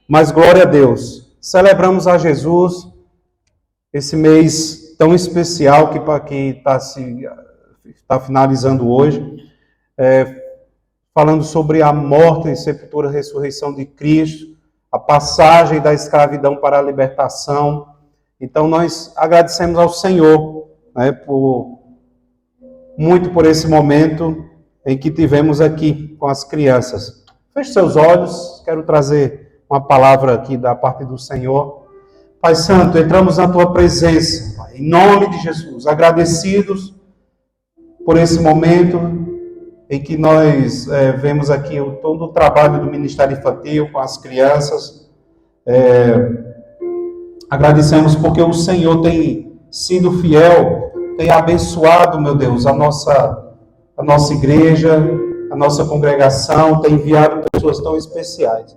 Mas glória a Deus. Celebramos a Jesus esse mês tão especial que está finalizando hoje, falando sobre a morte, sepultura e ressurreição de Cristo, a passagem da escravidão para a libertação. Então nós agradecemos ao Senhor, né, muito por esse momento em que tivemos aqui com as crianças. Feche seus olhos, quero trazer uma palavra aqui da parte do Senhor. Pai Santo, entramos na Tua presença, Pai, em nome de Jesus, agradecidos por esse momento em que nós vemos aqui todo o trabalho do Ministério Infantil com as crianças. Agradecemos porque o Senhor tem sido fiel, tem abençoado, meu Deus, a nossa igreja, a nossa congregação, tem enviado pessoas tão especiais.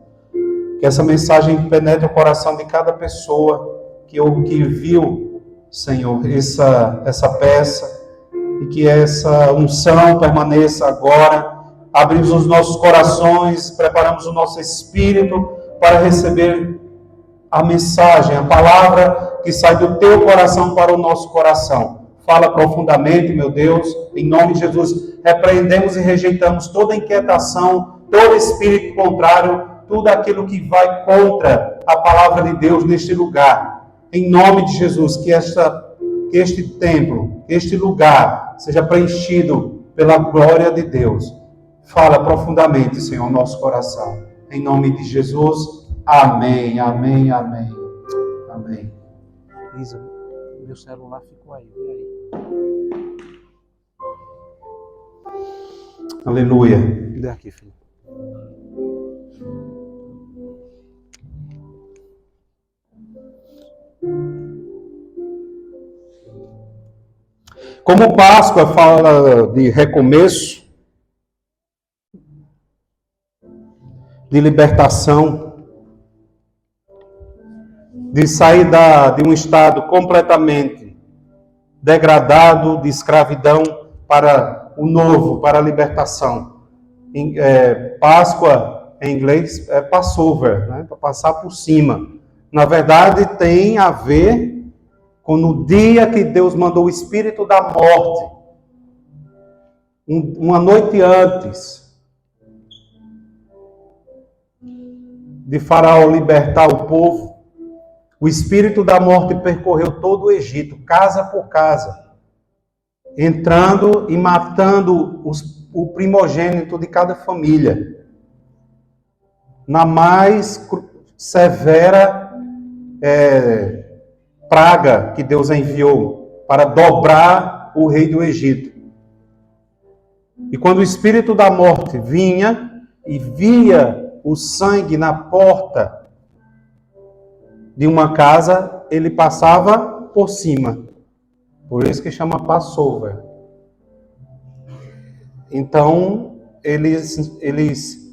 Que essa mensagem penetre o coração de cada pessoa que viu, Senhor, essa peça, e que essa unção permaneça agora. Abrimos os nossos corações, preparamos o nosso espírito para receber a mensagem, a palavra que sai do Teu coração para o nosso coração. Fala profundamente, meu Deus, em nome de Jesus. Repreendemos e rejeitamos toda inquietação, todo espírito contrário, tudo aquilo que vai contra a palavra de Deus neste lugar. Em nome de Jesus, que este templo, este lugar, seja preenchido pela glória de Deus. Fala profundamente, Senhor, nosso coração. Em nome de Jesus, amém, amém, amém, amém. Isa, meu celular ficou aí, vê aí. Aleluia. Dê aqui, filho. Como Páscoa fala de recomeço, de libertação, de sair de um estado completamente degradado, de escravidão, para o novo, para a libertação. Páscoa, em inglês, é Passover, né? Para passar por cima. Na verdade, tem a ver com no dia que Deus mandou o espírito da morte, uma noite antes de Faraó libertar o povo, o espírito da morte percorreu todo o Egito, casa por casa, entrando e matando o primogênito de cada família, na mais severa praga que Deus enviou para dobrar o rei do Egito. E quando o espírito da morte vinha e via o sangue na porta de uma casa, ele passava por cima. Por isso que chama Passover. Então, eles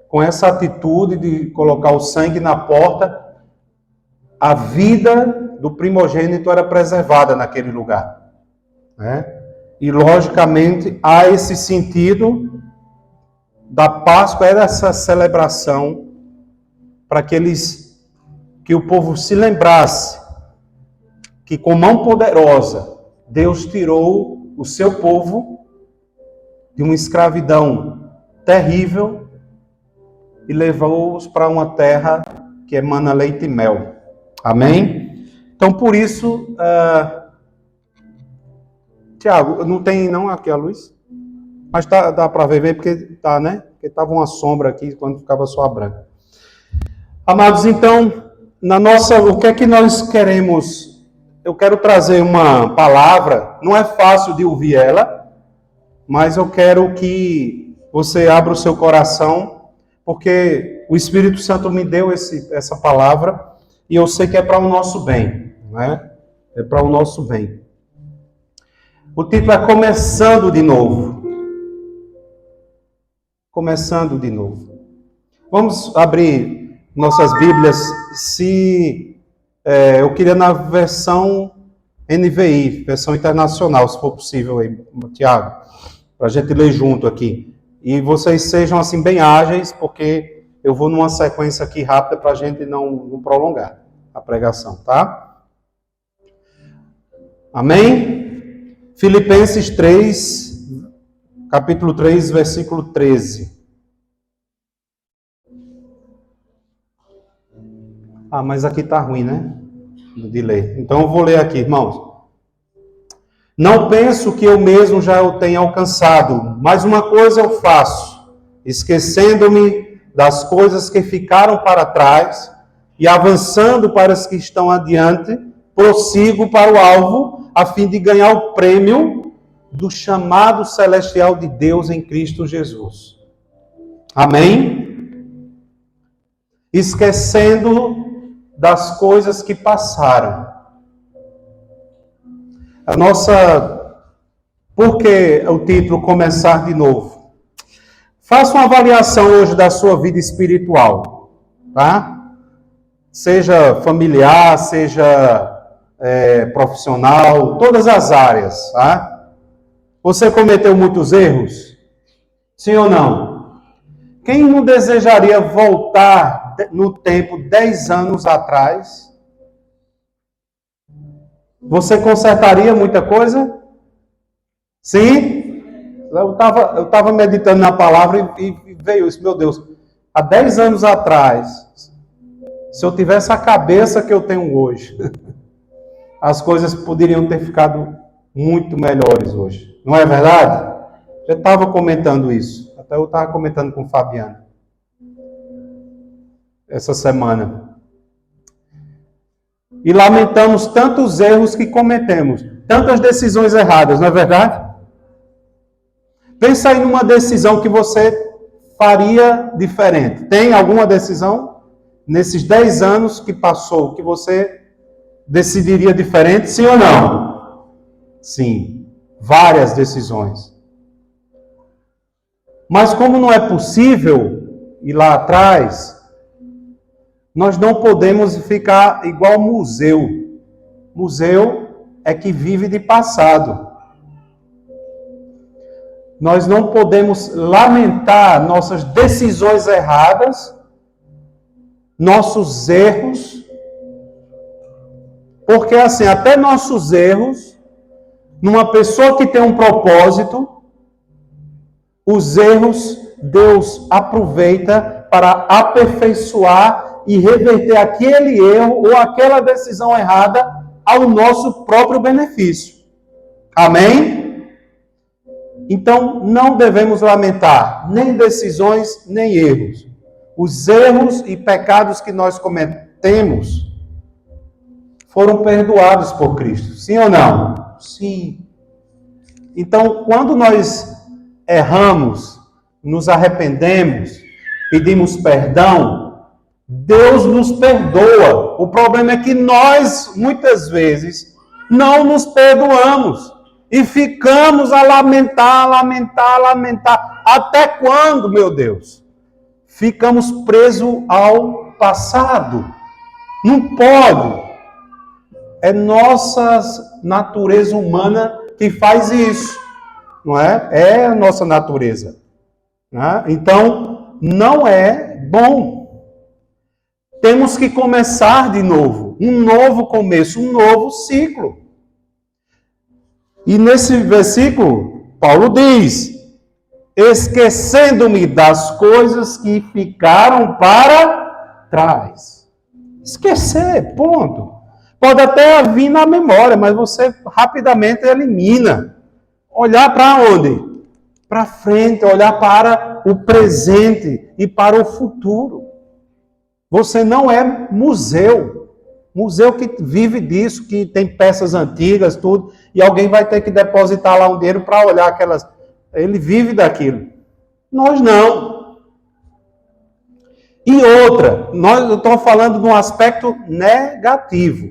com essa atitude de colocar o sangue na porta, a vida do primogênito era preservada naquele lugar, né? E, logicamente, há esse sentido da Páscoa, era essa celebração para que o povo se lembrasse que, com mão poderosa, Deus tirou o seu povo de uma escravidão terrível e levou-os para uma terra que emana leite e mel. Amém? Então, por isso, Tiago, não tem não aqui a luz? Mas dá para ver porque tá, né? Porque estava uma sombra aqui quando ficava só a branca. Amados, então, o que é que nós queremos? Eu quero trazer uma palavra, não é fácil de ouvir ela, mas eu quero que você abra o seu coração, porque o Espírito Santo me deu essa palavra, e eu sei que é para o nosso bem, né? É para o nosso bem. O título é Começando de Novo. Começando de novo. Vamos abrir nossas Bíblias. Eu queria na versão NVI, versão internacional, se for possível aí, Tiago, para a gente ler junto aqui. E vocês sejam assim bem ágeis, porque eu vou numa sequência aqui rápida para a gente não prolongar a pregação, tá? Amém? Filipenses 3, capítulo 3, versículo 13. Ah, mas aqui está ruim, né? De ler. Então eu vou ler aqui, irmãos. Não penso que eu mesmo já o tenha alcançado, mas uma coisa eu faço, esquecendo-me das coisas que ficaram para trás e avançando para as que estão adiante, prossigo para o alvo, a fim de ganhar o prêmio do chamado celestial de Deus em Cristo Jesus. Amém? Esquecendo das coisas que passaram. Por que o título Começar de Novo? Faça uma avaliação hoje da sua vida espiritual, tá? Seja familiar, seja profissional, todas as áreas, tá? Você cometeu muitos erros? Sim ou não? Quem não desejaria voltar no tempo 10 anos atrás? Você consertaria muita coisa? Sim? Eu estava meditando na palavra e veio isso, meu Deus. Há 10 anos atrás, se eu tivesse a cabeça que eu tenho hoje, as coisas poderiam ter ficado muito melhores hoje. Não é verdade? Eu estava comentando isso. Até eu estava comentando com o Fabiano essa semana. E lamentamos tantos erros que cometemos, tantas decisões erradas, não é verdade? Pensa aí numa decisão que você faria diferente. Tem alguma decisão nesses 10 anos que passou que você decidiria diferente, sim ou não? Sim, várias decisões. Mas como não é possível ir lá atrás, nós não podemos ficar igual museu. Museu é que vive de passado. Nós não podemos lamentar nossas decisões erradas, nossos erros, porque assim, até nossos erros, numa pessoa que tem um propósito, os erros Deus aproveita para aperfeiçoar e reverter aquele erro ou aquela decisão errada ao nosso próprio benefício. Amém? Então, não devemos lamentar nem decisões, nem erros. Os erros e pecados que nós cometemos foram perdoados por Cristo. Sim ou não? Sim. Então, quando nós erramos, nos arrependemos, pedimos perdão, Deus nos perdoa. O problema é que nós, muitas vezes, não nos perdoamos. E ficamos a lamentar. Até quando, meu Deus? Ficamos presos ao passado. Não pode. É nossa natureza humana que faz isso. Não é? É a nossa natureza. Né? Então, não é bom. Temos que começar de novo. Um novo começo, um novo ciclo. E nesse versículo, Paulo diz: esquecendo-me das coisas que ficaram para trás. Esquecer, ponto. Pode até vir na memória, mas você rapidamente elimina. Olhar para onde? Para frente, olhar para o presente e para o futuro. Você não é museu. Museu que vive disso, que tem peças antigas, tudo, e alguém vai ter que depositar lá um dinheiro para olhar aquelas. Ele vive daquilo. Nós não. E outra, eu estou falando de um aspecto negativo,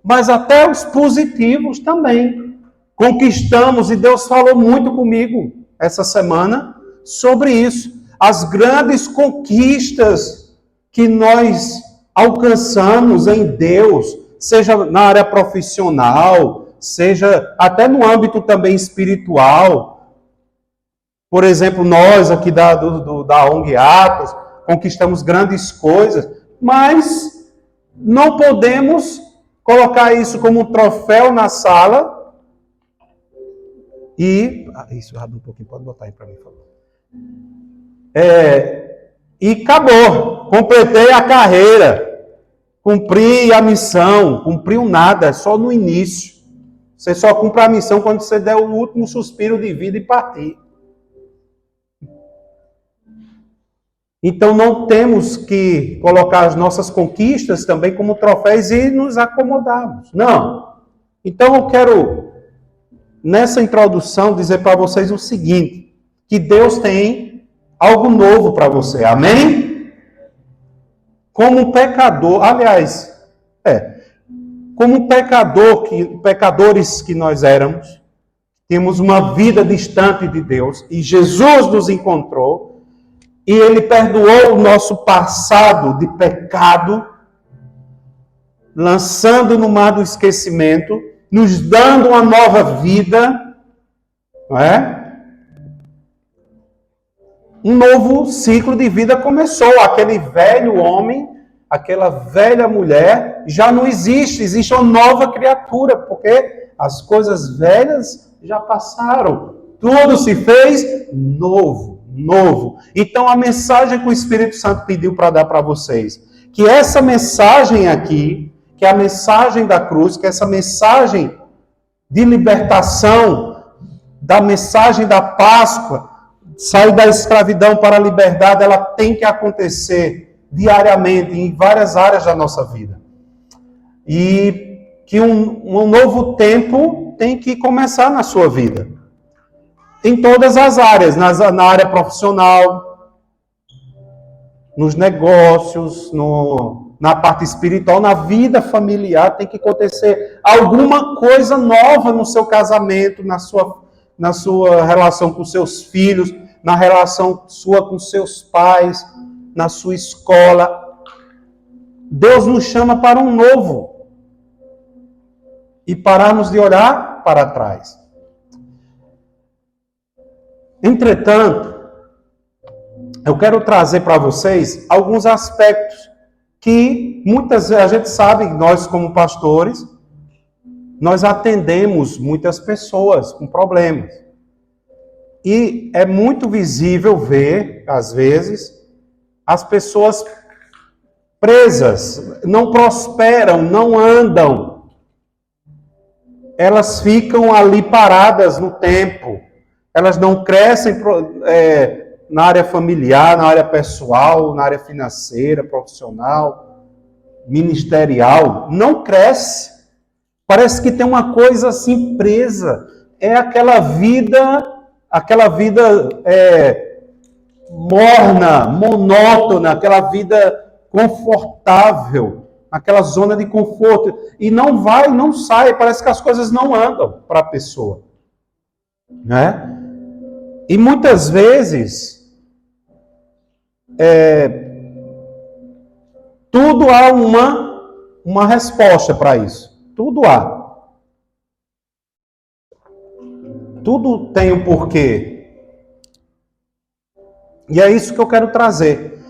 mas até os positivos também. Conquistamos, e Deus falou muito comigo essa semana sobre isso. As grandes conquistas que nós alcançamos em Deus, seja na área profissional, seja até no âmbito também espiritual. Por exemplo, nós aqui da ONG Atos, conquistamos grandes coisas, mas não podemos colocar isso como um troféu na sala e... isso, abre um pouquinho, pode botar aí para mim, por favor. E acabou, completei a carreira, cumpri a missão, cumpriu nada, só no início. Você só cumpre a missão quando você der o último suspiro de vida e partir. Então não temos que colocar as nossas conquistas também como troféus e nos acomodarmos. Não. Então eu quero, nessa introdução, dizer para vocês o seguinte, que Deus tem algo novo para você. Amém? Como pecador, aliás, como pecadores que nós éramos, temos uma vida distante de Deus e Jesus nos encontrou e Ele perdoou o nosso passado de pecado, lançando no mar do esquecimento, nos dando uma nova vida, não é? Um novo ciclo de vida começou. Aquele velho homem, aquela velha mulher, já não existe. Existe uma nova criatura, porque as coisas velhas já passaram. Tudo se fez novo. Então, a mensagem que o Espírito Santo pediu para dar para vocês, que essa mensagem aqui, que é a mensagem da cruz, que é essa mensagem de libertação, da mensagem da Páscoa, sair da escravidão para a liberdade, ela tem que acontecer diariamente, em várias áreas da nossa vida. E que um novo tempo tem que começar na sua vida. Em todas as áreas, na área profissional, nos negócios, na parte espiritual, na vida familiar, tem que acontecer alguma coisa nova no seu casamento, na sua relação com seus filhos, na relação sua com seus pais, na sua escola. Deus nos chama para um novo e pararmos de olhar para trás. Entretanto, eu quero trazer para vocês alguns aspectos que muitas vezes a gente sabe, nós como pastores, nós atendemos muitas pessoas com problemas. E é muito visível ver, às vezes, as pessoas presas, não prosperam, não andam. Elas ficam ali paradas no tempo. Elas não crescem na área familiar, na área pessoal, na área financeira, profissional, ministerial. Não cresce. Parece que tem uma coisa assim presa. É aquela vida morna, monótona, aquela vida confortável, aquela zona de conforto. E não vai, não sai, parece que as coisas não andam para a pessoa. Né? E muitas vezes, tudo há uma resposta para isso. Tudo há. Tudo tem um porquê. E é isso que eu quero trazer.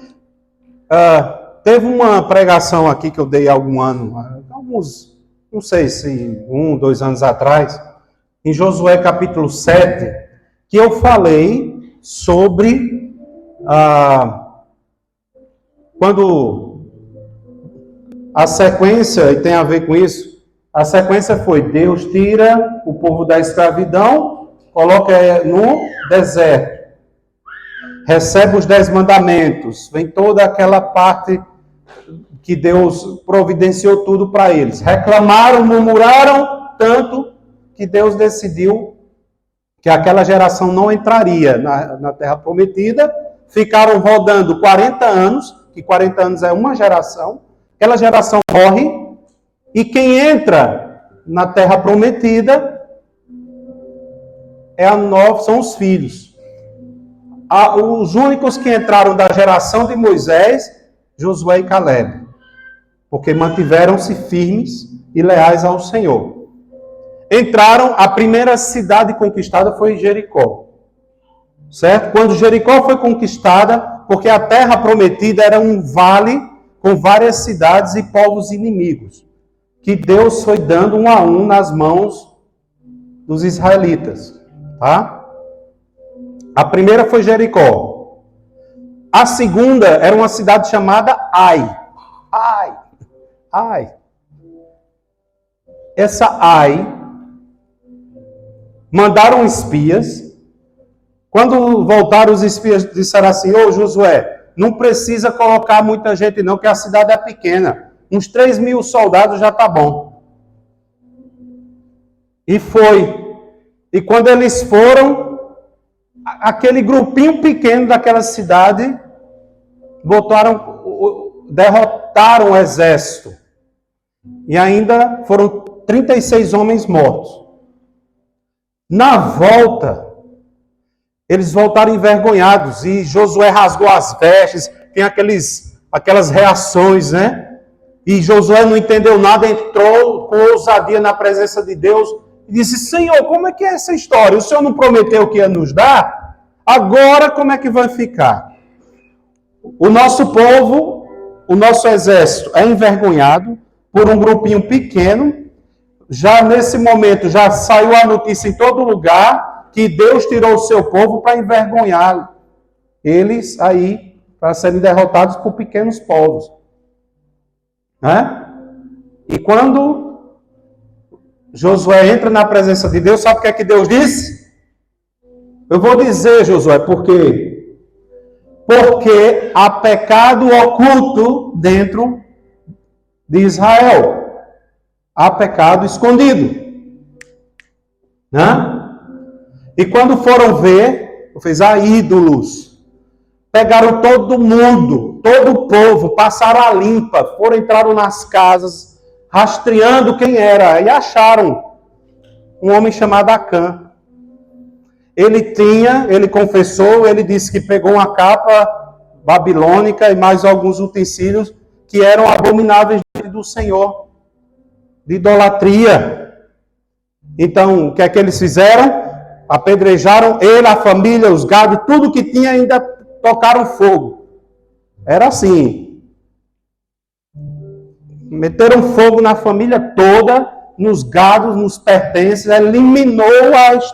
Teve uma pregação aqui que eu dei há não sei se 1, 2 anos atrás, em Josué capítulo 7, que eu falei sobre quando a sequência, e tem a ver com isso, a sequência foi: Deus tira o povo da escravidão, coloca no deserto, recebe os 10 mandamentos, vem toda aquela parte que Deus providenciou tudo para eles. Reclamaram, murmuraram tanto que Deus decidiu que aquela geração não entraria na Terra Prometida. Ficaram rodando 40 anos, que 40 anos é uma geração. Aquela geração morre, e quem entra na Terra Prometida são os filhos. Os únicos que entraram da geração de Moisés, Josué e Caleb, porque mantiveram-se firmes e leais ao Senhor. Entraram, a primeira cidade conquistada foi Jericó. Certo? Quando Jericó foi conquistada, Porque a terra prometida era um vale com várias cidades e povos inimigos, que Deus foi dando um a um nas mãos dos israelitas, tá? A primeira foi Jericó. A segunda era uma cidade chamada Ai. Ai. Essa Ai, mandaram espias. Quando voltaram, os espias disseram assim: ô Josué, não precisa colocar muita gente não, que a cidade é pequena. Uns 3.000 soldados já tá bom. E foi. E quando eles foram, aquele grupinho pequeno daquela cidade, derrotaram o exército. E ainda foram 36 homens mortos. Na volta, eles voltaram envergonhados e Josué rasgou as vestes, tem aquelas reações, né? E Josué não entendeu nada, entrou com ousadia na presença de Deus e disse: Senhor, como é que é essa história? O Senhor não prometeu que ia nos dar? Agora como é que vai ficar? O nosso povo, o nosso exército é envergonhado por um grupinho pequeno. Já nesse momento, já saiu a notícia em todo lugar que Deus tirou o seu povo para envergonhá-lo. Eles aí, para serem derrotados por pequenos povos. Né? E quando Josué entra na presença de Deus, sabe o que é que Deus disse? Eu vou dizer, Josué, por quê? Porque há pecado oculto dentro de Israel. Há pecado escondido. Né? E quando foram ver, fez ídolos. Pegaram todo mundo, todo o povo, passaram a limpa, entraram nas casas, rastreando quem era, e acharam um homem chamado Acã. Ele confessou, ele disse que pegou uma capa babilônica e mais alguns utensílios que eram abomináveis diante do Senhor, de idolatria. Então, o que é que eles fizeram? Apedrejaram ele, a família, os gados, tudo que tinha, ainda tocaram fogo. Era assim. Meteram fogo na família toda, nos gados, nos pertences, eliminou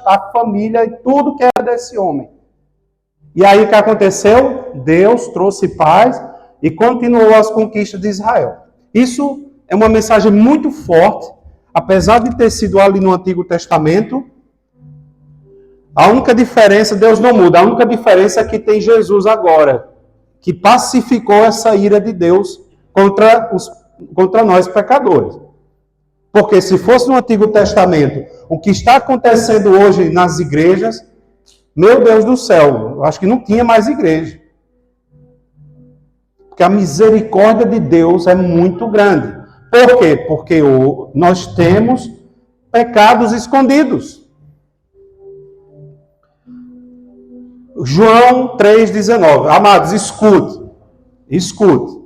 a família e tudo que era desse homem. E aí o que aconteceu? Deus trouxe paz e continuou as conquistas de Israel. Isso é uma mensagem muito forte, apesar de ter sido ali no Antigo Testamento. A única diferença, Deus não muda, a única diferença é que tem Jesus agora, que pacificou essa ira de Deus contra nós pecadores. Porque se fosse no Antigo Testamento, o que está acontecendo hoje nas igrejas, meu Deus do céu, eu acho que não tinha mais igreja. Porque a misericórdia de Deus é muito grande. Por quê? Porque nós temos pecados escondidos. João 3,19. Amados, escute.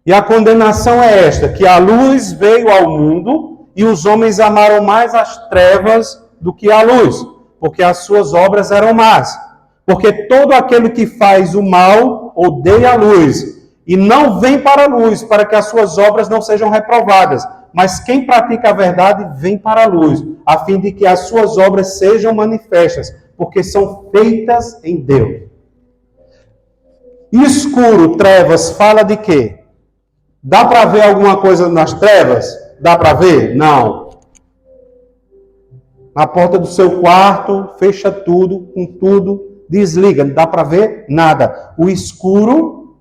E a condenação é esta, que a luz veio ao mundo e os homens amaram mais as trevas do que a luz, porque as suas obras eram más. Porque todo aquele que faz o mal odeia a luz e não vem para a luz, para que as suas obras não sejam reprovadas. Mas quem pratica a verdade vem para a luz, a fim de que as suas obras sejam manifestas, porque são feitas em Deus. Escuro, trevas, fala de quê? Dá para ver alguma coisa nas trevas? Dá para ver? Não. Na porta do seu quarto, fecha tudo, com tudo, desliga. Não dá para ver nada. O escuro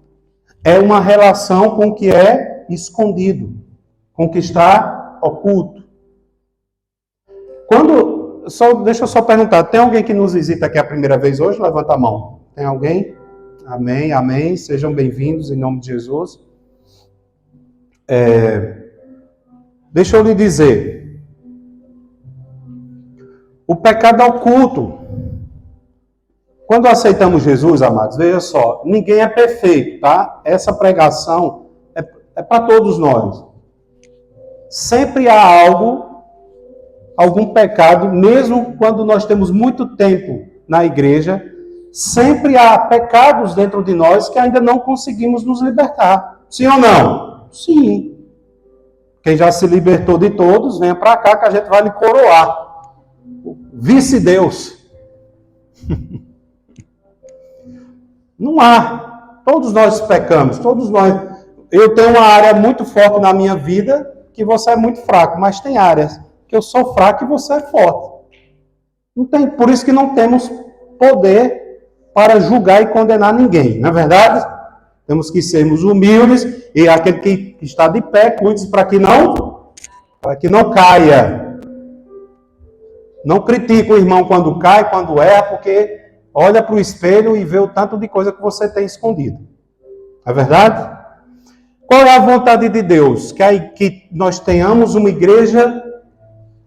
é uma relação com o que é escondido, com o que está oculto. Deixa eu só perguntar, tem alguém que nos visita aqui a primeira vez hoje? Levanta a mão. Tem alguém? Amém, amém. Sejam bem-vindos em nome de Jesus. Deixa eu lhe dizer, o pecado é oculto. Quando aceitamos Jesus, amados, veja só, ninguém é perfeito, tá? Essa pregação é para todos nós. Sempre há algum pecado, mesmo quando nós temos muito tempo na igreja, sempre há pecados dentro de nós que ainda não conseguimos nos libertar. Sim ou não? Sim. Quem já se libertou de todos, venha para cá que a gente vai lhe coroar. Vice-Deus. Não há. Todos nós pecamos, todos nós. Eu tenho uma área muito forte na minha vida que você é muito fraco, mas tem áreas que eu sou fraco e você é forte. Não tem, por isso que não temos poder para julgar e condenar ninguém, não é verdade? Temos que sermos humildes e aquele que está de pé, cuide-se para que não caia. Não critique o irmão quando cai, quando erra, porque olha para o espelho e vê o tanto de coisa que você tem escondido. É verdade? Qual é a vontade de Deus? Que nós tenhamos uma igreja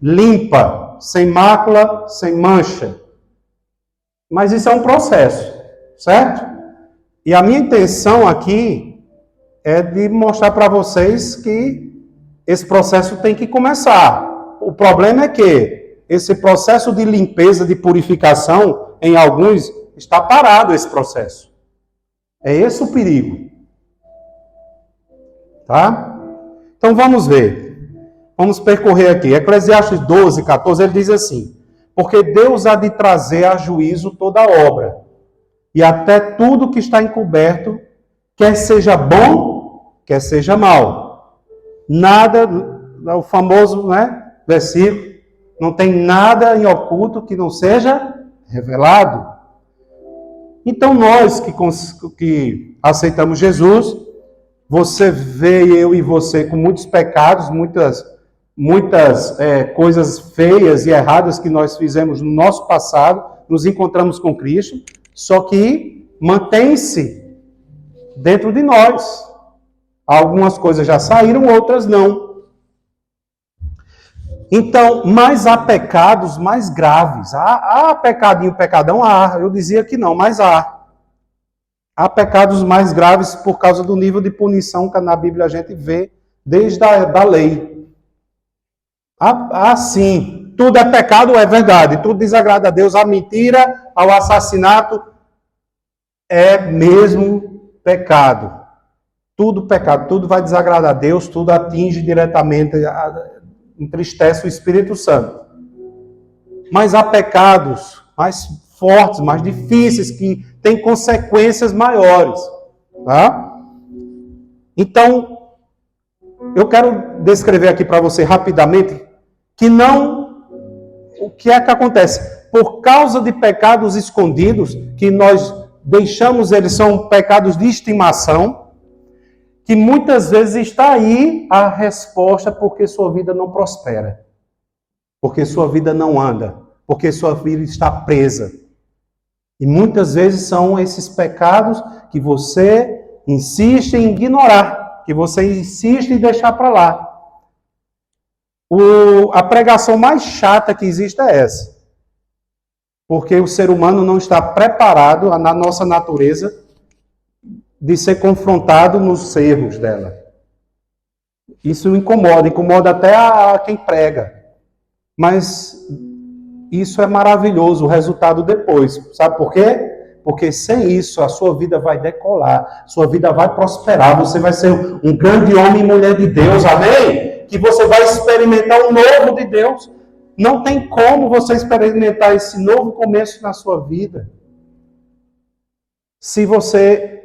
limpa, sem mácula, sem mancha. Mas isso é um processo, certo? E a minha intenção aqui é de mostrar para vocês que esse processo tem que começar. O problema é que esse processo de limpeza, de purificação, em alguns, está parado esse processo. É esse o perigo. Tá? Então vamos ver. Vamos percorrer aqui. Eclesiastes 12, 14, ele diz assim: porque Deus há de trazer a juízo toda obra, e até tudo que está encoberto, quer seja bom, quer seja mal. Nada, o famoso, versículo, não tem nada em oculto que não seja revelado. Então nós que aceitamos Jesus, você vê eu e você com muitos pecados, muitas coisas feias e erradas que nós fizemos no nosso passado, nos encontramos com Cristo, só que mantém-se dentro de nós. Algumas coisas já saíram, outras não. Então, mas há pecados mais graves. Há pecadinho, pecadão? Há. Eu dizia que não, mas há. Há pecados mais graves por causa do nível de punição que na Bíblia a gente vê desde a lei. Sim, tudo é pecado, é verdade. Tudo desagrada a Deus. A mentira, ao assassinato, é mesmo pecado. Tudo pecado, tudo vai desagradar a Deus, tudo atinge diretamente, entristece o Espírito Santo. Mas há pecados mais fortes, mais difíceis, que têm consequências maiores. Tá? Então, eu quero descrever aqui para você rapidamente o que é que acontece? Por causa de pecados escondidos, que nós deixamos, eles são pecados de estimação, que muitas vezes está aí a resposta porque sua vida não prospera, porque sua vida não anda, porque sua vida está presa. E muitas vezes são esses pecados que você insiste em ignorar, que você insiste em deixar para lá. A pregação mais chata que existe é essa. Porque o ser humano não está preparado, na nossa natureza, de ser confrontado nos erros dela. Isso incomoda até a quem prega. Mas isso é maravilhoso, o resultado depois. Sabe por quê? Porque sem isso a sua vida vai decolar, sua vida vai prosperar, você vai ser um grande homem e mulher de Deus, amém? Que você vai experimentar o novo de Deus. Não tem como você experimentar esse novo começo na sua vida se você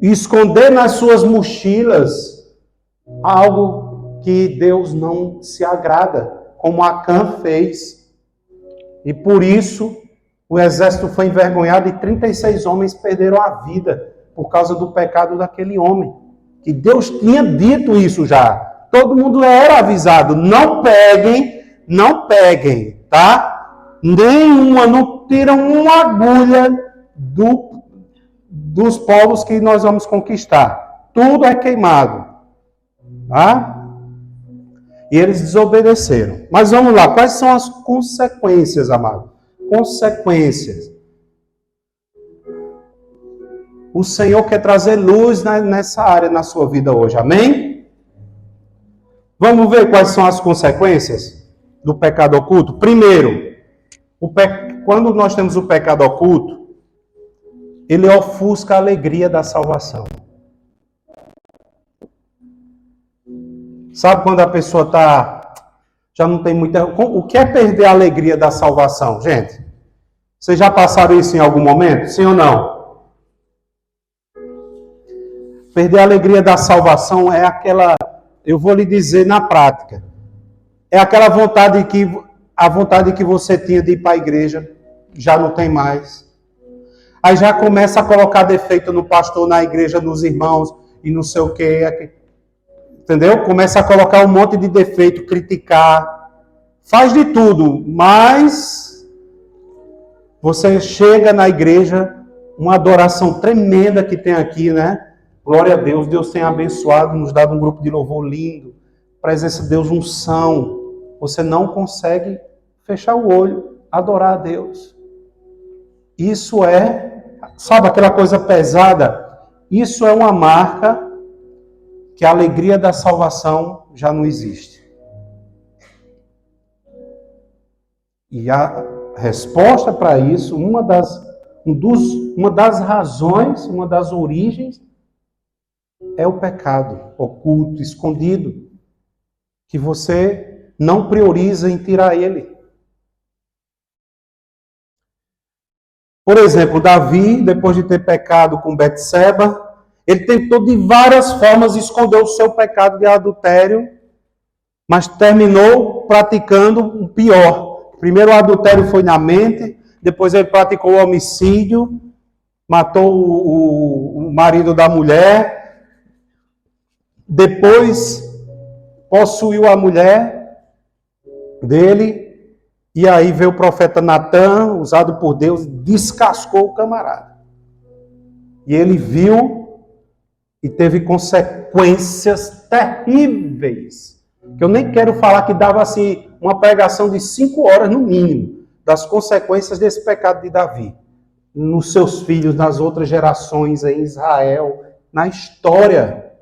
esconder nas suas mochilas algo que Deus não se agrada, como Acã fez. E por isso o exército foi envergonhado e 36 homens perderam a vida por causa do pecado daquele homem. Que Deus tinha dito isso já. Todo mundo era avisado. Não peguem, tá? Nenhuma, não tiram uma agulha dos povos que nós vamos conquistar. Tudo é queimado. Tá? E eles desobedeceram. Mas vamos lá, quais são as consequências, amado? Consequências. O Senhor quer trazer luz nessa área na sua vida hoje, amém? Vamos ver quais são as consequências do pecado oculto? Primeiro, quando nós temos o pecado oculto, ele ofusca a alegria da salvação. Sabe quando a pessoa já não tem muita... O que é perder a alegria da salvação, gente? Vocês já passaram isso em algum momento? Sim ou não? Perder a alegria da salvação é aquela... Eu vou lhe dizer na prática. É aquela vontade que você tinha de ir para a igreja, já não tem mais. Aí já começa a colocar defeito no pastor, na igreja, nos irmãos, e não sei o quê. Entendeu? Começa a colocar um monte de defeito, criticar. Faz de tudo, mas você chega na igreja, uma adoração tremenda que tem aqui, né? Glória a Deus, Deus tem abençoado, nos dado um grupo de louvor lindo. Presença de Deus, unção. Você não consegue fechar o olho, adorar a Deus. Isso sabe aquela coisa pesada? Isso é uma marca que a alegria da salvação já não existe. E a resposta para isso, uma das razões, uma das origens, é o pecado oculto, escondido, que você não prioriza em tirar ele. Por exemplo, Davi, depois de ter pecado com Betseba, ele tentou de várias formas esconder o seu pecado de adultério, mas terminou praticando um pior. Primeiro o adultério foi na mente, depois ele praticou o homicídio, matou o marido da mulher, depois possuiu a mulher dele, e aí veio o profeta Natã, usado por Deus, descascou o camarada. E ele viu e teve consequências terríveis. Que eu nem quero falar que dava assim uma pregação de 5 horas no mínimo, das consequências desse pecado de Davi. Nos seus filhos, nas outras gerações em Israel, na história,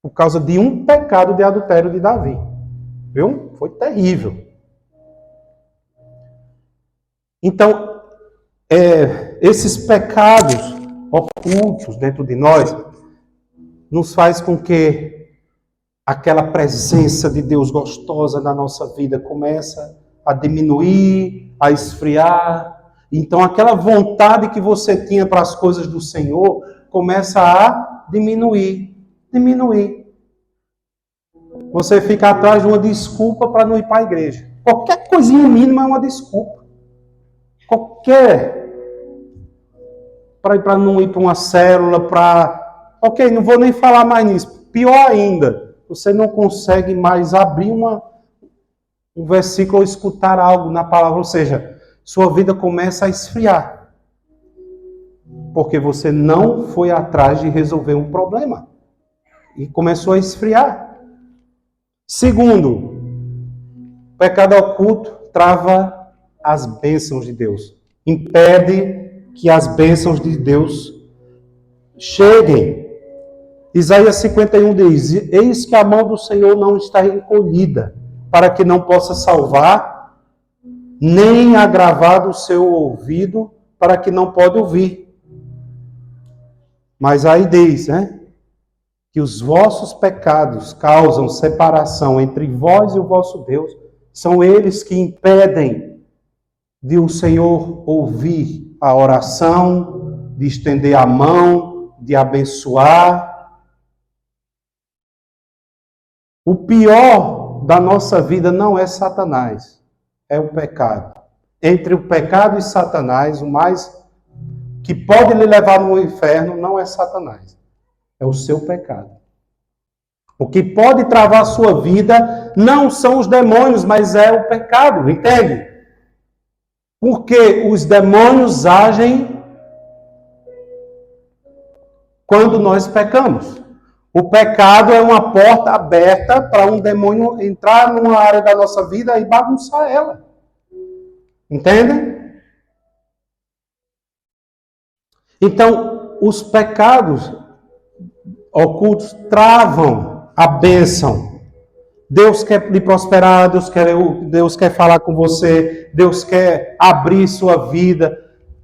por causa de um pecado de adultério de Davi. Viu? Foi terrível. Então, esses pecados ocultos dentro de nós nos faz com que aquela presença de Deus gostosa na nossa vida começa a diminuir, a esfriar. Então, aquela vontade que você tinha para as coisas do Senhor começa a diminuir. Você fica atrás de uma desculpa para não ir para a igreja. Qualquer coisinha mínima é uma desculpa. Para não ir para uma célula, Ok, não vou nem falar mais nisso. Pior ainda, você não consegue mais abrir um versículo ou escutar algo na palavra. Ou seja, sua vida começa a esfriar. Porque você não foi atrás de resolver um problema. E começou a esfriar. Segundo, o pecado oculto trava as bênçãos de Deus. Impede que as bênçãos de Deus cheguem. Isaías 51 diz: eis que a mão do Senhor não está encolhida, para que não possa salvar, nem agravado o seu ouvido, para que não pode ouvir. Mas aí diz, que os vossos pecados causam separação entre vós e o vosso Deus. São eles que impedem de o Senhor ouvir a oração, de estender a mão, de abençoar. O pior da nossa vida não é Satanás, é o pecado. Entre o pecado e Satanás, o mais que pode lhe levar no inferno não é Satanás, é o seu pecado. O que pode travar a sua vida não são os demônios, mas é o pecado, entende? Porque os demônios agem quando nós pecamos. O pecado é uma porta aberta para um demônio entrar numa área da nossa vida e bagunçar ela. Entende? Então, os pecados ocultos travam a bênção. Deus quer lhe prosperar, Deus quer falar com você, Deus quer abrir sua vida.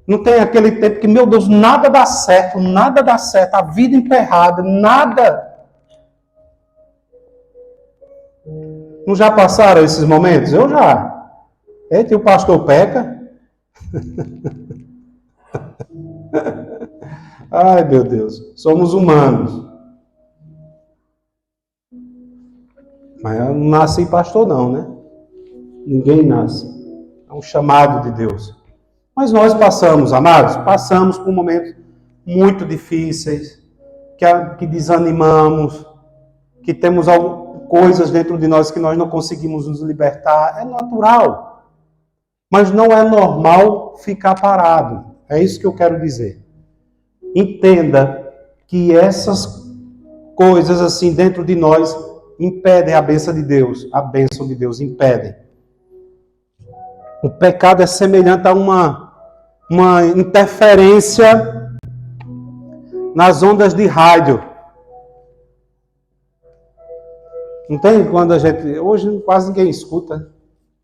Não tem aquele tempo que, meu Deus, nada dá certo, a vida emperrada, nada. Não já passaram esses momentos? Eu já. Eita, e o pastor peca? Ai, meu Deus, somos humanos. Mas eu não nasci pastor não, né? Ninguém nasce. É um chamado de Deus. Mas nós passamos, amados, passamos por momentos muito difíceis, que desanimamos, que temos coisas dentro de nós que nós não conseguimos nos libertar. É natural. Mas não é normal ficar parado. É isso que eu quero dizer. Entenda que essas coisas assim dentro de nós impedem a bênção de Deus. A bênção de Deus impedem. O pecado é semelhante a uma interferência nas ondas de rádio. Não tem quando a gente... Hoje quase ninguém escuta.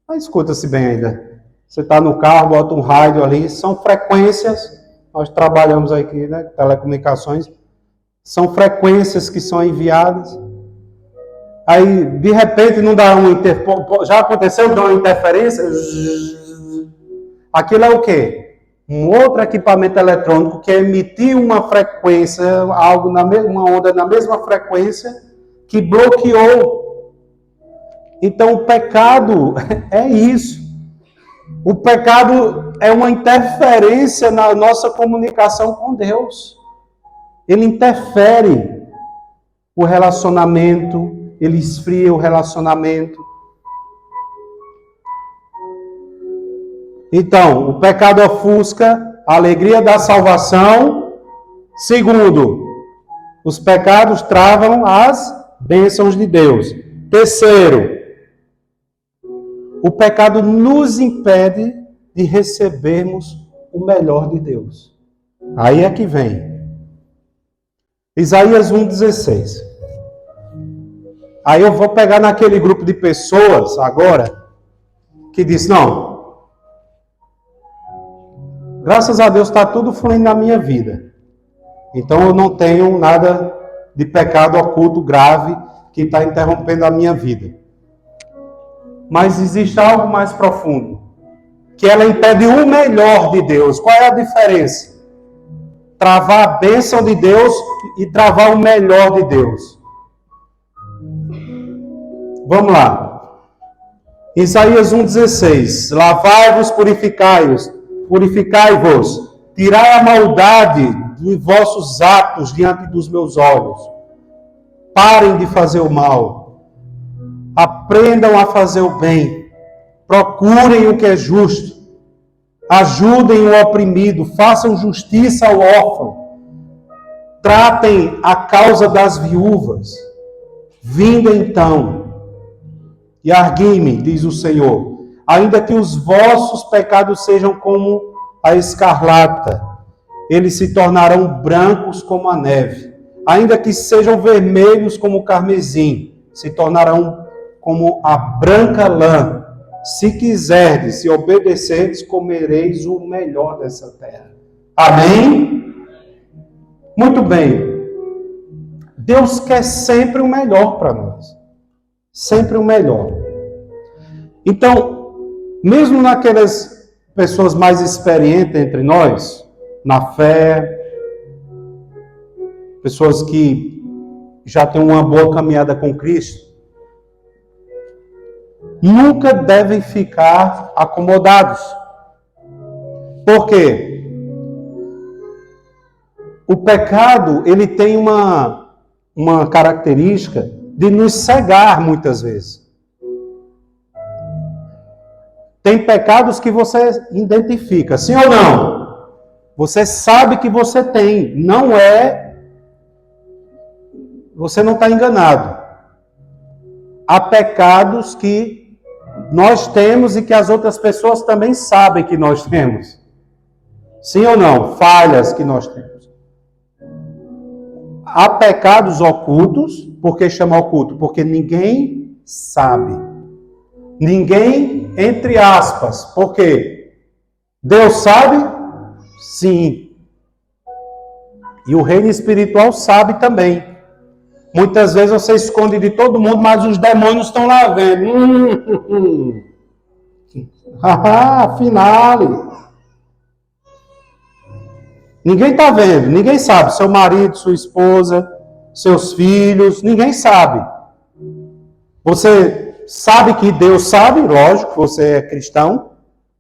Mas escuta-se bem ainda. Você está no carro, bota um rádio ali. São frequências. Nós trabalhamos aqui, né? Telecomunicações. São frequências que são enviadas. Aí, de repente, não dá uma já aconteceu de dar uma interferência? Aquilo é o quê? Um outro equipamento eletrônico que emitiu uma frequência, uma onda na mesma frequência, que bloqueou. Então, o pecado é isso. O pecado é uma interferência na nossa comunicação com Deus. Ele interfere o relacionamento, ele esfria o relacionamento. Então, o pecado ofusca a alegria da salvação. Segundo, os pecados travam as bênçãos de Deus. Terceiro, o pecado nos impede de recebermos o melhor de Deus. Aí é que vem. Isaías 1,16. Aí eu vou pegar naquele grupo de pessoas agora que diz, não, graças a Deus está tudo fluindo na minha vida. Então eu não tenho nada de pecado oculto grave que está interrompendo a minha vida. Mas existe algo mais profundo, que ela impede o melhor de Deus. Qual é a diferença? Travar a bênção de Deus e travar o melhor de Deus. Vamos lá. Isaías 1,16. Lavai-vos, purificai-vos, tirai a maldade de vossos atos diante dos meus olhos. Parem de fazer o mal. Aprendam a fazer o bem. Procurem o que é justo. Ajudem o oprimido. Façam justiça ao órfão. Tratem a causa das viúvas. Vinde então. E argui-me, diz o Senhor, ainda que os vossos pecados sejam como a escarlata, eles se tornarão brancos como a neve. Ainda que sejam vermelhos como o carmesim, se tornarão como a branca lã. Se quiserdes e obedecerdes, comereis o melhor dessa terra. Amém? Muito bem. Deus quer sempre o melhor para nós. Sempre o melhor. Então, mesmo naquelas pessoas mais experientes entre nós, na fé, pessoas que já têm uma boa caminhada com Cristo, nunca devem ficar acomodados. Por quê? O pecado, ele tem uma característica de nos cegar muitas vezes. Tem pecados que você identifica, sim ou não? Você sabe que você tem, você não está enganado. Há pecados que nós temos e que as outras pessoas também sabem que nós temos. Sim ou não? Falhas que nós temos. Há pecados ocultos. Por que chama oculto? Porque ninguém sabe. Ninguém, entre aspas. Por quê? Deus sabe? Sim. E o reino espiritual sabe também. Muitas vezes você esconde de todo mundo, mas os demônios estão lá vendo. Finale. Ninguém está vendo, ninguém sabe. Seu marido, sua esposa, seus filhos, ninguém sabe. Você sabe que Deus sabe, lógico, você é cristão.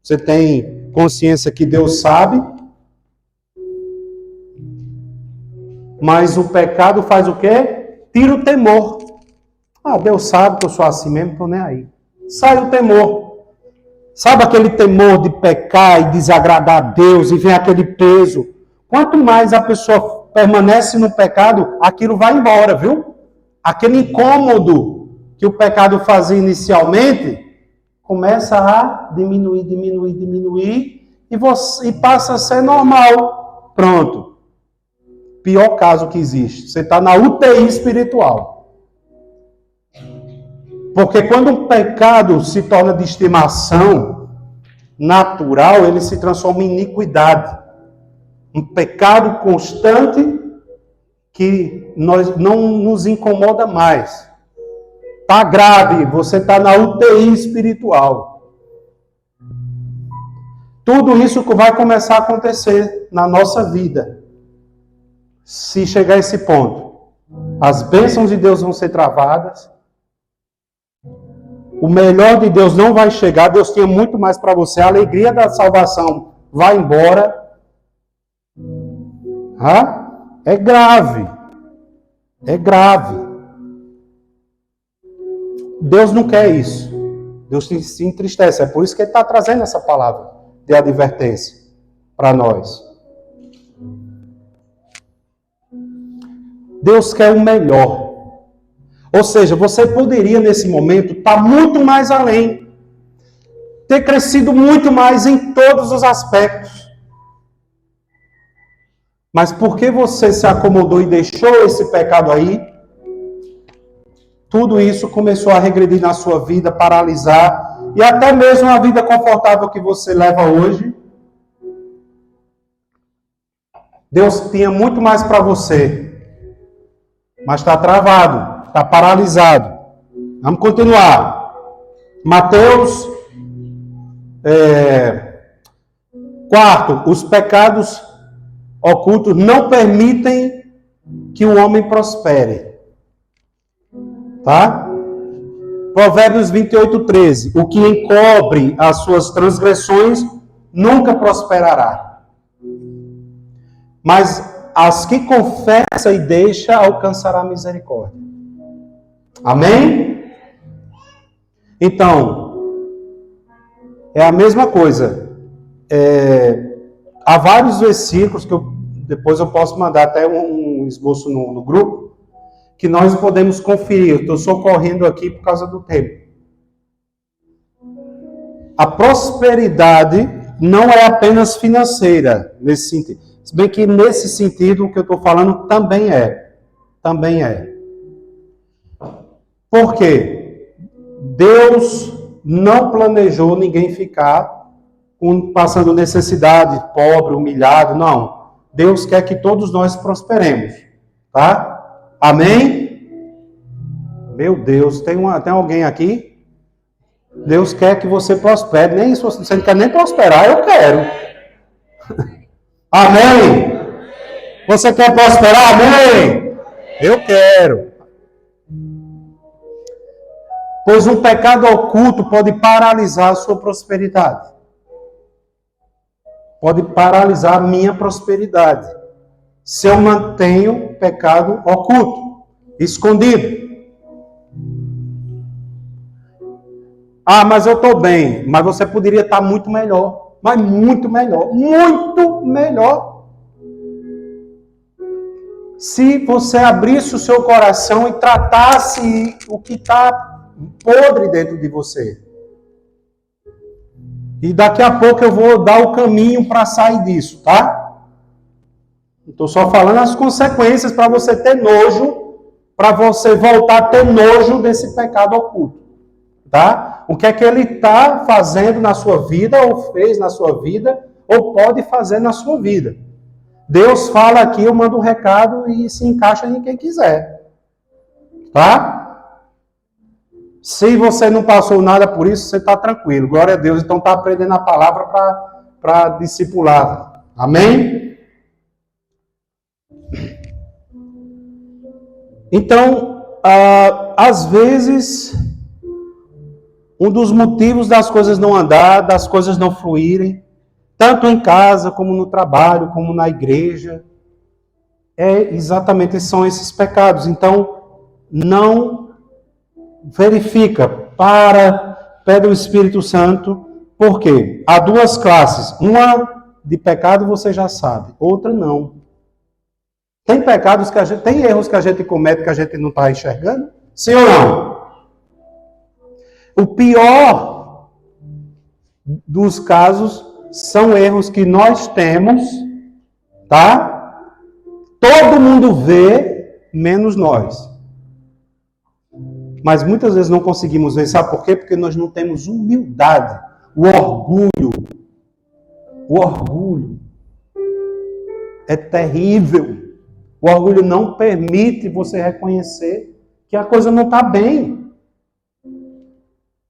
Você tem consciência que Deus sabe. Mas o pecado faz o quê? Tira o temor. Deus sabe que eu sou assim mesmo, estou nem aí. Sai o temor. Sabe aquele temor de pecar e desagradar a Deus e vem aquele peso? Quanto mais a pessoa permanece no pecado, aquilo vai embora, viu? Aquele incômodo que o pecado fazia inicialmente, começa a diminuir e passa a ser normal. Pronto. Pior caso que existe. Você está na UTI espiritual. Porque quando um pecado se torna de estimação natural, ele se transforma em iniquidade. Um pecado constante que não nos incomoda mais. Está grave, você está na UTI espiritual. Tudo isso vai começar a acontecer na nossa vida. Se chegar a esse ponto, as bênçãos de Deus vão ser travadas. O melhor de Deus não vai chegar. Deus tinha muito mais para você. A alegria da salvação vai embora. É grave. É grave. Deus não quer isso. Deus se entristece. É por isso que Ele está trazendo essa palavra de advertência para nós. Deus quer o melhor. Ou seja, você poderia nesse momento estar muito mais além. Ter crescido muito mais em todos os aspectos. Mas porque você se acomodou e deixou esse pecado aí, tudo isso começou a regredir na sua vida, paralisar, e até mesmo a vida confortável que você leva hoje. Deus tinha muito mais para você, mas está travado, está paralisado. Vamos continuar. Mateus, quarto, os pecados ocultos não permitem que o homem prospere. Tá? Provérbios 28:13. O que encobre as suas transgressões nunca prosperará. Mas as que confessa e deixa alcançará misericórdia. Amém? Então, é a mesma coisa. Há vários versículos que depois eu posso mandar até um esboço no grupo, que nós podemos conferir. Eu estou só correndo aqui por causa do tempo. A prosperidade não é apenas financeira, nesse sentido. Se bem que nesse sentido o que eu estou falando também é. Também é. Por quê? Deus não planejou ninguém ficar passando necessidade, pobre, humilhado, não. Deus quer que todos nós prosperemos, tá? Amém? Meu Deus, tem alguém aqui? Deus quer que você prospere. Nem se você não quer nem prosperar, eu quero. Amém? Você quer prosperar? Amém? Eu quero. Pois um pecado oculto pode paralisar a sua prosperidade. Pode paralisar a minha prosperidade. Se eu mantenho pecado oculto, escondido. Mas eu estou bem. Mas você poderia estar muito melhor. Mas muito melhor. Muito melhor. Se você abrisse o seu coração e tratasse o que está podre dentro de você. E daqui a pouco eu vou dar o caminho para sair disso, tá? Estou só falando as consequências para você ter nojo, para você voltar a ter nojo desse pecado oculto. Tá? O que é que ele está fazendo na sua vida, ou fez na sua vida, ou pode fazer na sua vida. Deus fala aqui, eu mando um recado e se encaixa em quem quiser. Tá? Se você não passou nada por isso, você está tranquilo. Glória a Deus. Então está aprendendo a palavra para discipular. Amém? Então, às vezes, um dos motivos das coisas não andar, das coisas não fluírem, tanto em casa, como no trabalho, como na igreja, são esses pecados. Então, não verifica, pede o Espírito Santo, por quê? Há duas classes. Uma de pecado você já sabe, outra não. Tem pecados tem erros que a gente comete que a gente não está enxergando? Sim ou não? O pior dos casos são erros que nós temos, tá? Todo mundo vê, menos nós. Mas muitas vezes não conseguimos ver, sabe por quê? Porque nós não temos humildade, o orgulho. O orgulho é terrível. O orgulho não permite você reconhecer que a coisa não está bem.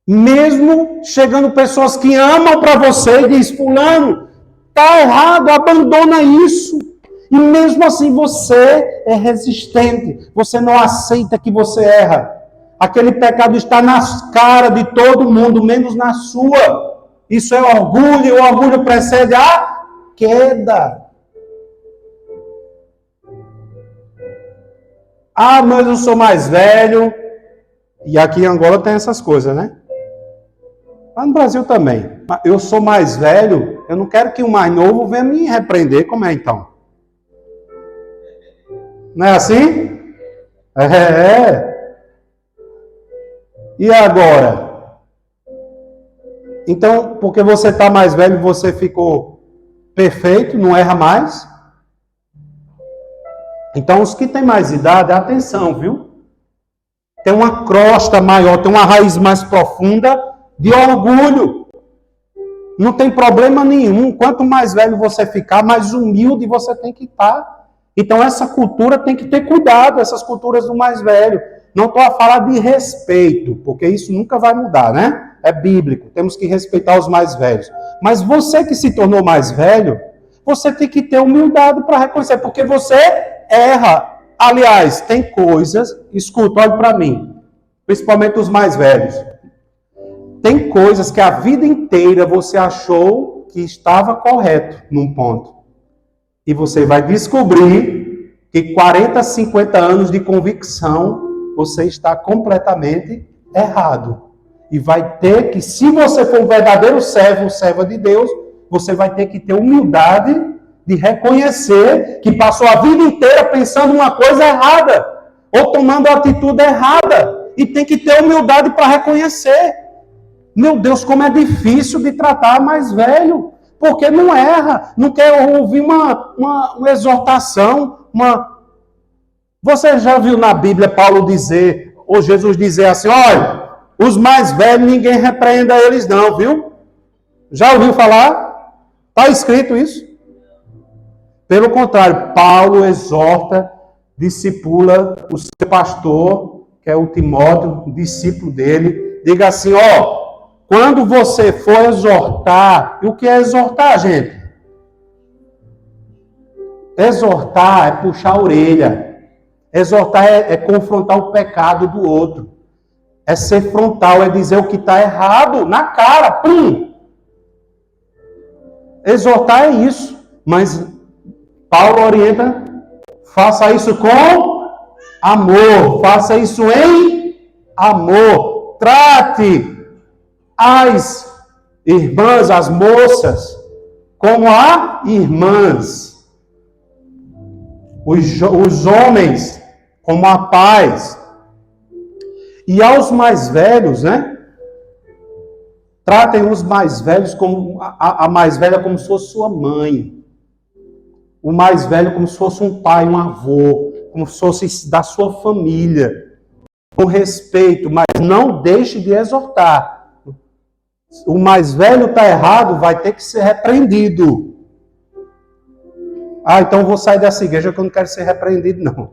Mesmo chegando pessoas que amam para você e diz, fulano, está errado, abandona isso. E mesmo assim você é resistente. Você não aceita que você erra. Aquele pecado está nas caras de todo mundo, menos na sua. Isso é orgulho, e o orgulho precede a queda. Ah, mas eu sou mais velho. E aqui em Angola tem essas coisas, né? Lá no Brasil também. Eu sou mais velho, eu não quero que o mais novo venha me repreender. Como é então? Não é assim? E agora? Então, porque você está mais velho, você ficou perfeito, não erra mais? Então, os que têm mais idade, atenção, viu? Tem uma crosta maior, tem uma raiz mais profunda de orgulho. Não tem problema nenhum. Quanto mais velho você ficar, mais humilde você tem que estar. Então, essa cultura tem que ter cuidado, essas culturas do mais velho. Não estou a falar de respeito, porque isso nunca vai mudar, né? É bíblico, temos que respeitar os mais velhos. Mas você que se tornou mais velho, você tem que ter humildade para reconhecer, porque você erra. Aliás, tem coisas, escuta, olha para mim, principalmente os mais velhos. Tem coisas que a vida inteira você achou que estava correto num ponto. E você vai descobrir que 40, 50 anos de convicção, você está completamente errado. E vai ter que, se você for um verdadeiro servo, serva de Deus, você vai ter que ter humildade de reconhecer que passou a vida inteira pensando uma coisa errada, ou tomando a atitude errada, e tem que ter humildade para reconhecer. Meu Deus, como é difícil de tratar mais velho, porque não erra, não quer ouvir uma exortação, Você já viu na Bíblia Paulo dizer, ou Jesus dizer assim, olha, os mais velhos ninguém repreenda eles não, viu? Já ouviu falar? Está escrito isso? Pelo contrário, Paulo exorta, discipula o seu pastor, que é o Timóteo, o discípulo dele. Diga assim, quando você for exortar, e o que é exortar, gente? Exortar é puxar a orelha. Exortar é confrontar o pecado do outro. É ser frontal, é dizer o que está errado, na cara, pum! Exortar é isso, mas Paulo orienta, faça isso com amor, faça isso em amor. Trate as irmãs, as moças, como a irmãs. Os homens, como a paz. E aos mais velhos, né? Tratem os mais velhos como a mais velha como se fosse sua mãe. O mais velho como se fosse um pai, um avô. como se fosse da sua família, com respeito, mas não deixe de exortar. O mais velho está errado, vai ter que ser repreendido. Ah, então vou sair dessa igreja que eu não quero ser repreendido, não.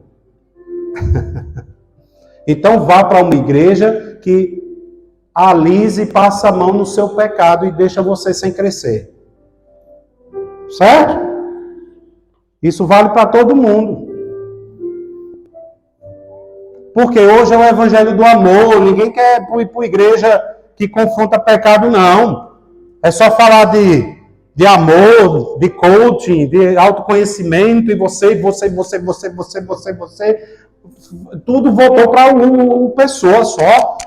Então vá para uma igreja que alise e passa a mão no seu pecado e deixa você sem crescer. Certo? Isso vale para todo mundo. Porque hoje é o evangelho do amor. Ninguém quer ir para igreja que confronta pecado, não. É só falar de amor, de coaching, de autoconhecimento, e você. Tudo voltou para uma pessoa só.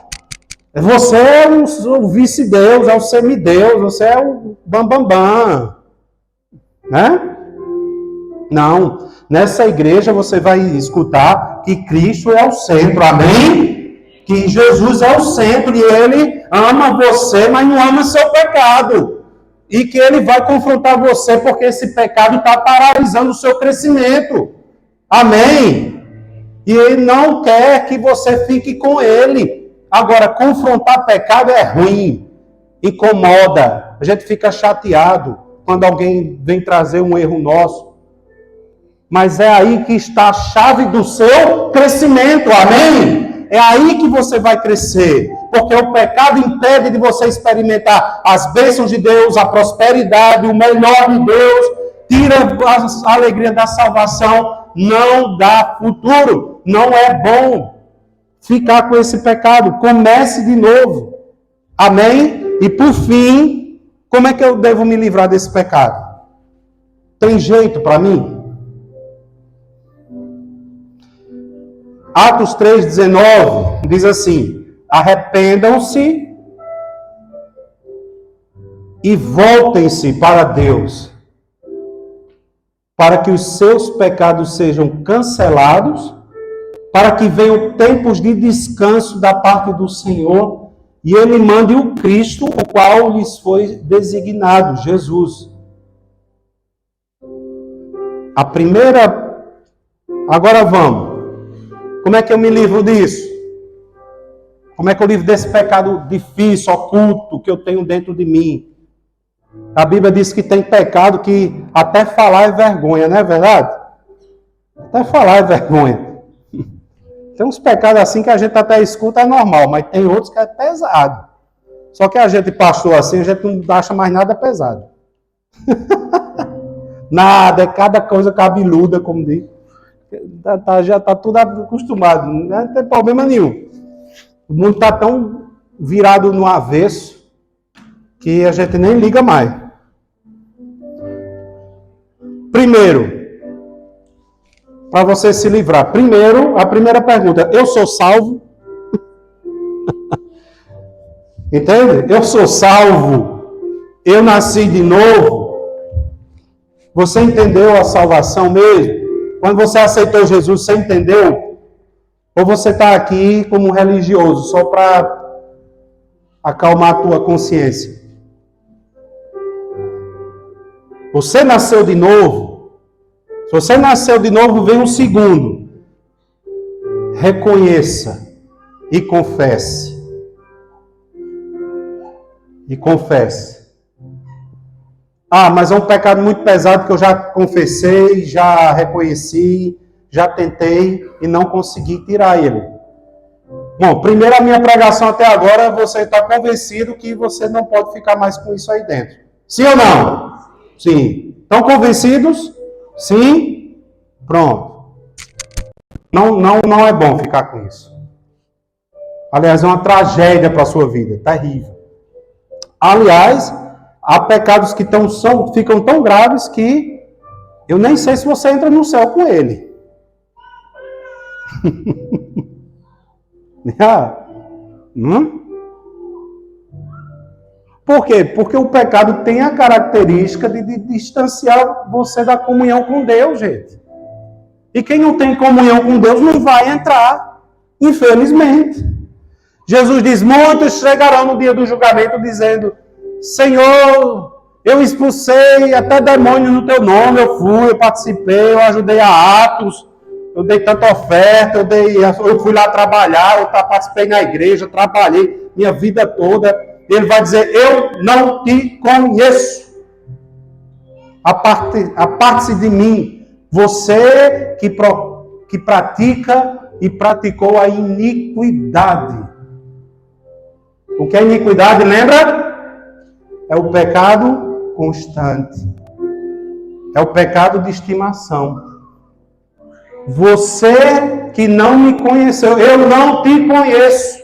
Você é o vice-deus, é o semideus, você é o bambambam. Né? Não. Nessa igreja você vai escutar que Cristo é o centro, amém? Que Jesus é o centro e Ele ama você, mas não ama seu pecado. E que Ele vai confrontar você porque esse pecado está paralisando o seu crescimento. Amém? E Ele não quer que você fique com Ele. Agora, confrontar pecado é ruim, incomoda, a gente fica chateado quando alguém vem trazer um erro nosso. Mas é aí que está a chave do seu crescimento, amém? É aí que você vai crescer, porque o pecado impede de você experimentar as bênçãos de Deus, a prosperidade, o melhor de Deus, tira a alegria da salvação, não dá futuro, não é bom ficar com esse pecado. Comece de novo, amém? E por fim, como é que eu devo me livrar desse pecado? Tem jeito para mim? Atos 3,19 diz assim: arrependam-se e voltem-se para Deus, para que os seus pecados sejam cancelados, para que venham tempos de descanso da parte do Senhor, e Ele mande o Cristo, o qual lhes foi designado, Jesus. A primeira... Agora vamos. Como é que eu me livro disso? Como é que eu livro desse pecado difícil, oculto, que eu tenho dentro de mim? A Bíblia diz que tem pecado que até falar é vergonha, não é verdade? Até falar é vergonha. Tem uns pecados assim que a gente até escuta, é normal, mas tem outros que é pesado. Só que a gente passou assim, a gente não acha mais nada pesado. Nada, é cada coisa cabeluda, como diz. Já está tudo acostumado, não tem problema nenhum. O mundo está tão virado no avesso que a gente nem liga mais. Primeiro, para você se livrar. Primeiro, a primeira pergunta: eu sou salvo? Entende? Eu sou salvo. Eu nasci de novo. Você entendeu a salvação mesmo? Quando você aceitou Jesus, você entendeu? Ou você está aqui como um religioso, só para acalmar a tua consciência? Você nasceu de novo? Se você nasceu de novo, vem um segundo. Reconheça e confesse. E confesse. Ah, mas é um pecado muito pesado que eu já confessei, já reconheci, já tentei e não consegui tirar ele. Bom, primeiro a minha pregação até agora, você está convencido que você não pode ficar mais com isso aí dentro. Sim ou não? Sim. Estão convencidos? Sim? Pronto. Não é bom ficar com isso. Aliás, é uma tragédia para a sua vida. Terrível. Aliás, há pecados que ficam tão graves que eu nem sei se você entra no céu com ele. Por quê? Porque o pecado tem a característica de distanciar você da comunhão com Deus, gente. E quem não tem comunhão com Deus não vai entrar, infelizmente. Jesus diz: muitos chegarão no dia do julgamento dizendo: Senhor, eu expulsei até demônios no teu nome, eu participei, eu ajudei a Atos, eu dei tanta oferta, eu fui lá trabalhar, eu participei na igreja, trabalhei minha vida toda. Ele vai dizer, eu não te conheço. Aparte-se de mim, você que pratica e praticou a iniquidade. O que é iniquidade, lembra? É o pecado constante. É o pecado de estimação. Você que não me conheceu, eu não te conheço.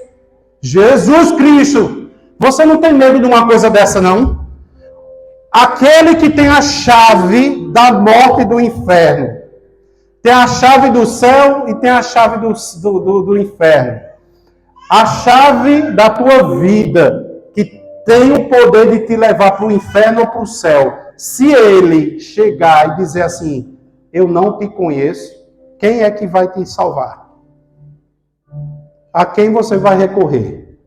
Jesus Cristo. Você não tem medo de uma coisa dessa, não? Aquele que tem a chave da morte e do inferno. Tem a chave do céu e tem a chave do inferno. A chave da tua vida, que tem o poder de te levar para o inferno ou para o céu. Se ele chegar e dizer assim, eu não te conheço, quem é que vai te salvar? A quem você vai recorrer?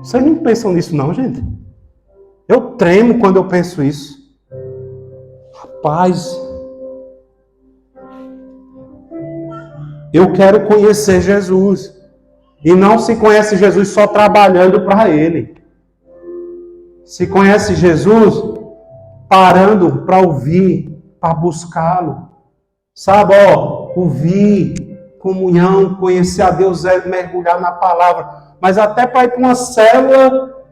Vocês não pensam nisso não, gente? Eu tremo quando eu penso isso. Rapaz, eu quero conhecer Jesus. E não se conhece Jesus só trabalhando para Ele. Se conhece Jesus parando para ouvir, para buscá-lo. Sabe, ouvir, comunhão, conhecer a Deus é mergulhar na palavra. Mas até para ir para uma célula,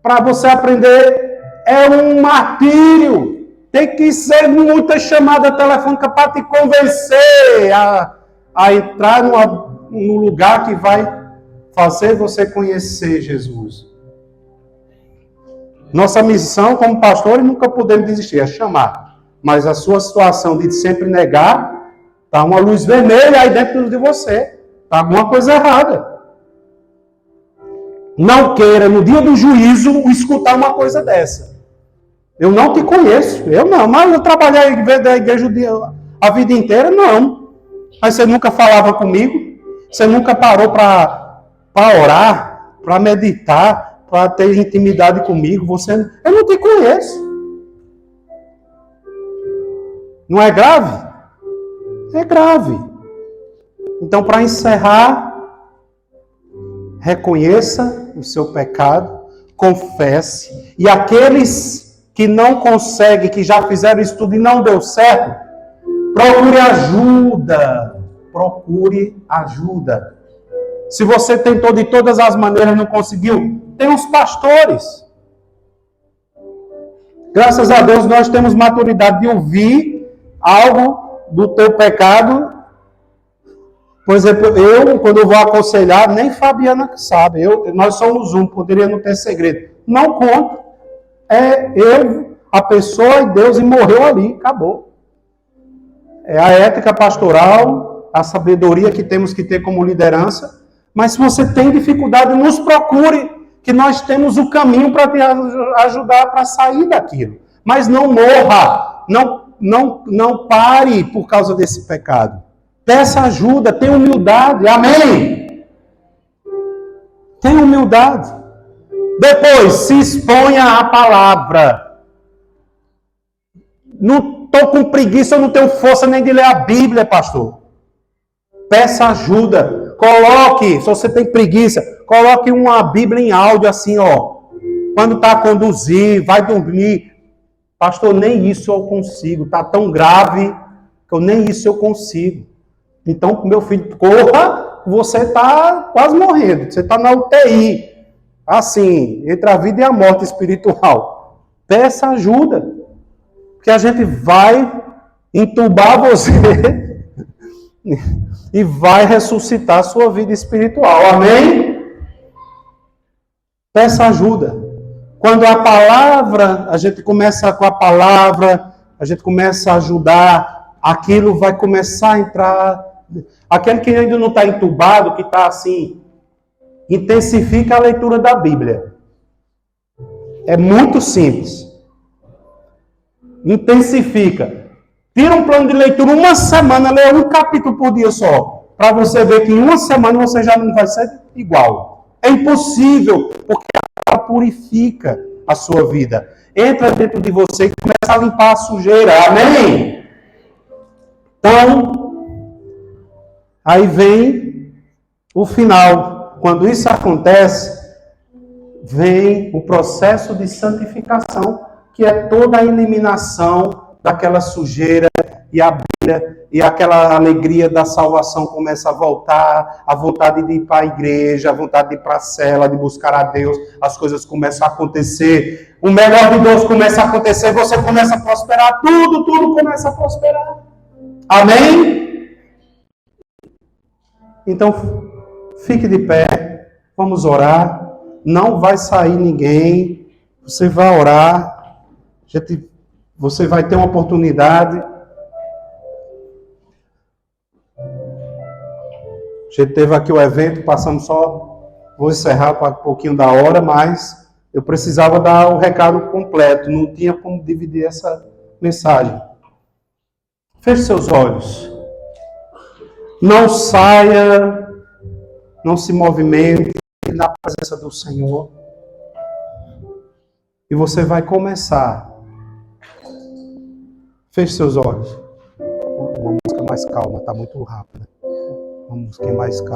para você aprender, é um martírio. Tem que ser muita chamada telefônica para te convencer a entrar no lugar que vai fazer você conhecer Jesus. Nossa missão como pastores nunca podemos desistir, é chamar. Mas a sua situação de sempre negar, está uma luz vermelha aí dentro de você. Está alguma coisa errada. Não queira, no dia do juízo, escutar uma coisa dessa. Eu não te conheço. Eu não. Mas eu trabalhei na igreja a vida inteira? Não. Mas você nunca falava comigo? Você nunca parou para orar, para meditar, para ter intimidade comigo? Eu não te conheço. Não é grave? É grave. Então, para encerrar, reconheça o seu pecado, confesse, e aqueles que não conseguem, que já fizeram isso tudo e não deu certo, procure ajuda. Procure ajuda. Se você tentou de todas as maneiras e não conseguiu, tem uns pastores. Graças a Deus nós temos maturidade de ouvir algo do teu pecado. Por exemplo, quando eu vou aconselhar, nem Fabiana sabe. Nós somos um, poderia não ter segredo. Não conto. É eu, a pessoa e Deus, e morreu ali, acabou. É a ética pastoral, a sabedoria que temos que ter como liderança. Mas se você tem dificuldade, nos procure, que nós temos o caminho para te ajudar para sair daquilo. Mas não morra, não pare por causa desse pecado. Peça ajuda, tenha humildade, amém? Tenha humildade. Depois, se exponha à palavra. Não estou com preguiça, eu não tenho força nem de ler a Bíblia, pastor. Peça ajuda. Coloque, se você tem preguiça, coloque uma Bíblia em áudio assim, Quando está a conduzir, vai dormir. Pastor, nem isso eu consigo. Está tão grave que nem isso eu consigo. Então, meu filho, corra, você está quase morrendo. Você está na UTI. Assim, entre a vida e a morte espiritual. Peça ajuda. Porque a gente vai entubar você e vai ressuscitar a sua vida espiritual. Amém? Peça ajuda. Quando a palavra, a gente começa com a palavra, a gente começa a ajudar, aquilo vai começar a entrar. Aquele que ainda não está entubado, que está assim, intensifica a leitura da Bíblia. É muito simples. Intensifica. Tira um plano de leitura, uma semana, leia um capítulo por dia só. Para você ver que em uma semana você já não vai ser igual. É impossível, porque ela purifica a sua vida. entra dentro de você e começa a limpar a sujeira. Amém? Então, aí vem o final. Quando isso acontece, vem o processo de santificação, que é toda a eliminação daquela sujeira e a Bíblia, e aquela alegria da salvação começa a voltar, a vontade de ir para a igreja, a vontade de ir para a cela, de buscar a Deus, as coisas começam a acontecer, o melhor de Deus começa a acontecer, você começa a prosperar, tudo começa a prosperar. Amém? Então, fique de pé, vamos orar, não vai sair ninguém, você vai orar, você vai ter uma oportunidade. A gente teve aqui o evento, passamos só, vou encerrar para um pouquinho da hora, mas eu precisava dar o recado completo, não tinha como dividir essa mensagem. Feche seus olhos. Não saia, não se movimente na presença do Senhor. E você vai começar. Feche seus olhos. Uma música mais calma, está muito rápida. Uma música mais calma.